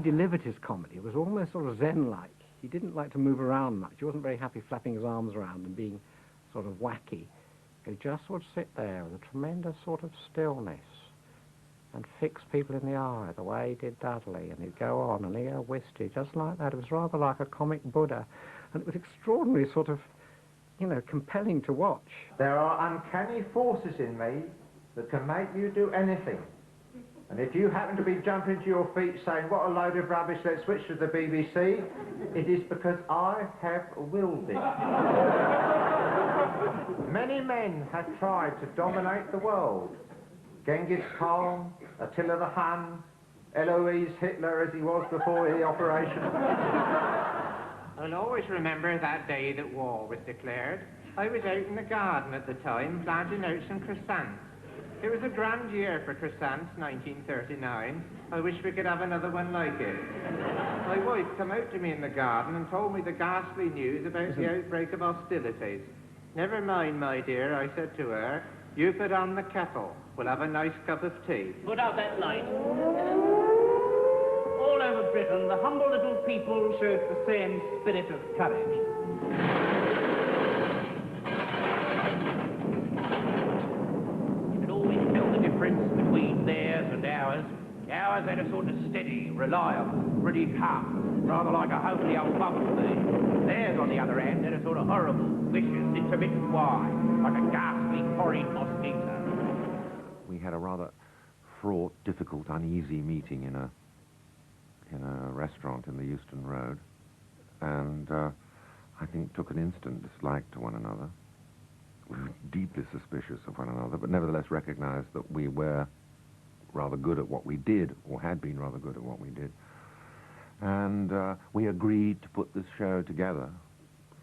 delivered his comedy was almost sort of Zen-like. He didn't like to move around much. He wasn't very happy flapping his arms around and being sort of wacky. He just would sit there with a tremendous sort of stillness and fix people in the eye the way he did Dudley, and he'd go on and he'd whistle just like that. It was rather like a comic Buddha, and it was extraordinarily sort of, you know, compelling to watch. There are uncanny forces in me that can make you do anything. And if you happen to be jumping to your feet saying, what a load of rubbish, let's switch to the BBC, it is because I have willed it. Many men have tried to dominate the world. Genghis Khan, Attila the Hun, Eloise Hitler as he was before the operation. I'll always remember that day that war was declared. I was out in the garden at the time planting out some chrysanthemums. It was a grand year for chrysanthemums, 1939. I wish we could have another one like it. My wife came out to me in the garden and told me the ghastly news about the outbreak of hostilities. Never mind, my dear, I said to her. You put on the kettle. We'll have a nice cup of tea. Put out that light. All over Britain, the humble little people showed the same spirit of courage. You could always tell the difference between theirs and ours. Ours had a sort of steady, reliable, pretty tough, rather like a homely old bumblebee. Theirs, on the other hand, had a sort of horrible, vicious, intermittent whine, like a ghastly, horrid mosquito. We had a rather fraught, difficult, uneasy meeting in a restaurant in the Euston Road, and I think took an instant dislike to one another. We were deeply suspicious of one another, but nevertheless recognized that we were rather good at what we did, or had been rather good at what we did. And we agreed to put this show together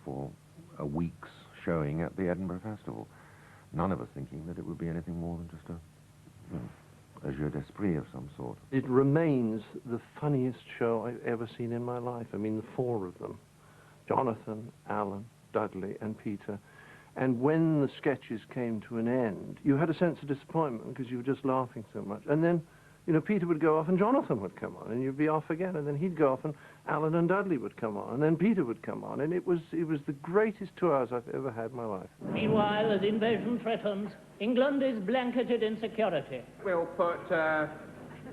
for a week's showing at the Edinburgh Festival. None of us thinking that it would be anything more than just a jeu d'esprit of some sort. It remains the funniest show I've ever seen in my life. I mean, the four of them, Jonathan, Alan, Dudley, and Peter. And when the sketches came to an end, you had a sense of disappointment because you were just laughing so much. And then, you know, Peter would go off and Jonathan would come on, and you'd be off again, and then he'd go off and Alan and Dudley would come on, and then Peter would come on, and it was the greatest 2 hours I've ever had in my life. Meanwhile, as invasion threatens, England is blanketed in security. We'll put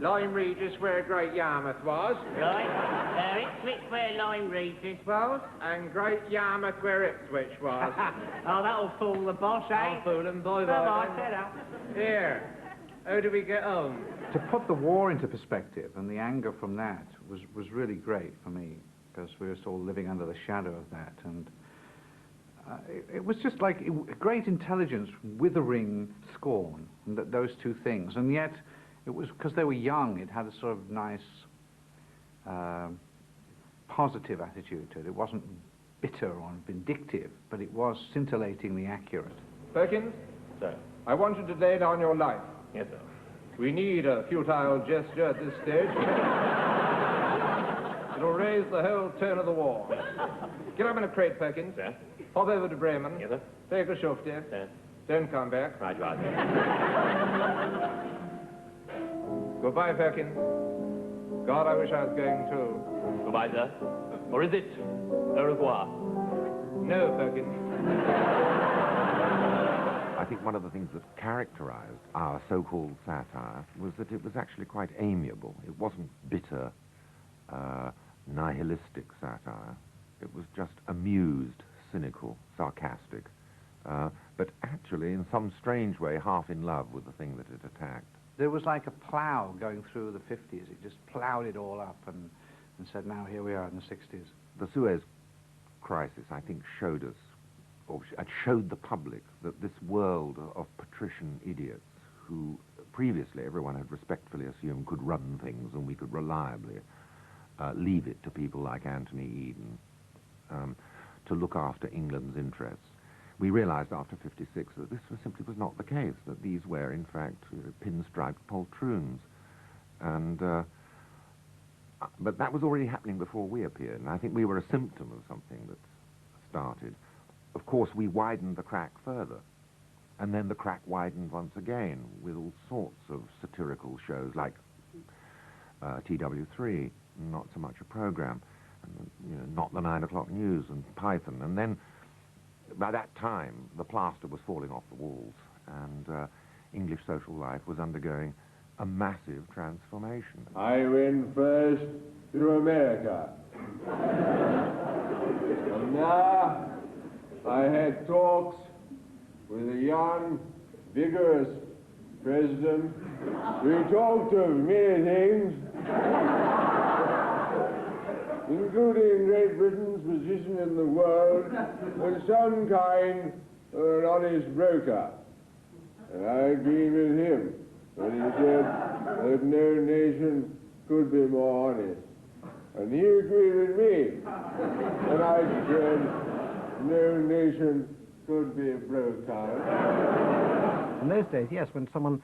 Lyme Regis where Great Yarmouth was. Right, Ipswich where Lyme Regis was. And Great Yarmouth where Ipswich was. Oh, that'll fool the boss, eh? I'll fool him, bye-bye. Bye-bye, set up. Here, how do we get home? To put the war into perspective and the anger from that was really great for me, because we were all living under the shadow of that, and it was just like great intelligence withering scorn, and those two things, and yet it was, because they were young, it had a sort of nice positive attitude to it. It wasn't bitter or vindictive, but it was scintillatingly accurate. Perkins? Sir? I want you to lay down your life. Yes, sir. We need a futile gesture at this stage. It'll raise the whole tone of the war. Get up in a crate, Perkins. Sir? Hop over to Bremen. Yes, sir. Take a shufti. Sir? Don't come back. Right, right. Goodbye, Perkins. God, I wish I was going too. Goodbye, sir. Or is it au revoir? No, Perkins. I think one of the things that characterized our so-called satire was that it was actually quite amiable. It wasn't bitter, nihilistic satire. It was just amused, cynical, sarcastic, but actually in some strange way half in love with the thing that it attacked. There was like a plough going through the 50s. It just ploughed it all up and said, now here we are in the 60s. The Suez Crisis, I think, showed us, or showed the public, that this world of patrician idiots who previously everyone had respectfully assumed could run things and we could reliably leave it to people like Anthony Eden to look after England's interests. We realized after '56 that this simply was not the case, that these were, in fact, pinstriped poltroons. And, but that was already happening before we appeared, and I think we were a symptom of something that started. Of course, we widened the crack further, and then the crack widened once again with all sorts of satirical shows like TW3, not so much a program. And, you know, not the 9 o'clock news and Python. And then, by that time, the plaster was falling off the walls, and English social life was undergoing a massive transformation. I went first to America. And now I had talks with a young, vigorous president. We talked of many things, including Great Britain's position in the world as some kind of an honest broker. And I agreed with him when he said that no nation could be more honest. And he agreed with me when I said no nation could be a broker. In those days, yes, when someone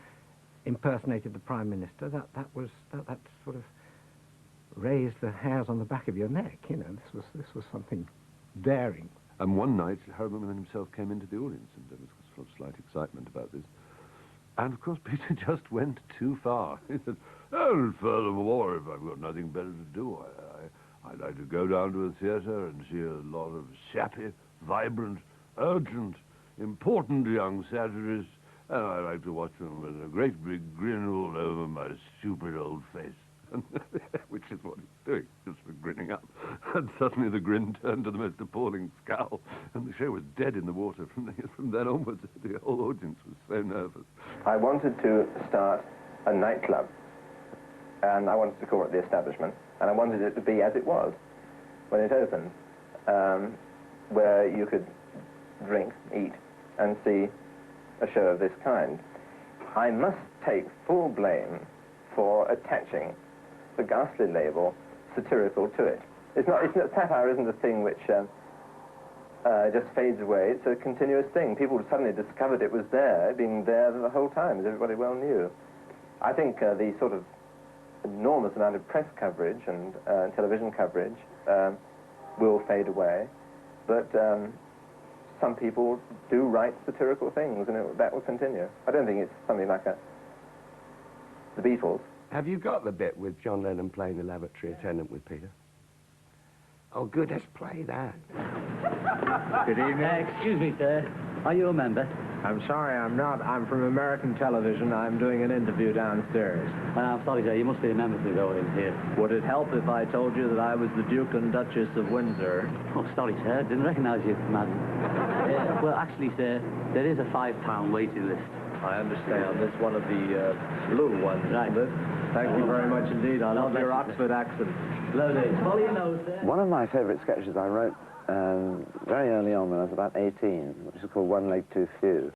impersonated the Prime Minister, that sort of raised the hairs on the back of your neck, you know. This was something daring. And one night, Harold Macmillan himself came into the audience, and there was sort of slight excitement about this. And, of course, Peter just went too far. He said, "And furthermore, if I've got nothing better to do, I'd like to go down to a theatre and see a lot of sappy, vibrant, urgent, important young satirists, and I like to watch them with a great big grin all over my stupid old face." Which is what he's doing, just for grinning up. And suddenly the grin turned to the most appalling scowl, and the show was dead in the water. From then onwards, the whole audience was so nervous. I wanted to start a nightclub, and I wanted to call it The Establishment, and I wanted it to be as it was when it opened, where you could drink, eat, and see a show of this kind. I must take full blame for attaching the ghastly label satirical to it. Satire isn't a thing which just fades away. It's a continuous thing. People suddenly discovered it was there, being there the whole time, as everybody well knew. I think the sort of enormous amount of press coverage and television coverage will fade away, but some people do write satirical things, and that will continue. I don't think it's something like the Beatles. Have you got the bit with John Lennon playing the lavatory attendant with Peter? Oh, good, let's play that. Good evening. Excuse me, sir. Are you a member? I'm sorry, I'm not. I'm from American television. I'm doing an interview downstairs. I'm sorry, sir. You must be a member to go in here. Would it help if I told you that I was the Duke and Duchess of Windsor? Oh, sorry, sir. Didn't recognize you, madam. Well, actually, sir, there is a £5 waiting list. I understand. It's one of the blue ones, right. Isn't it? Thank you very much indeed. I love your Oxford accent. Lovely. Follow your nose, sir. One of my favourite sketches I wrote very early on when I was about 18, which is called One Leg Too Few.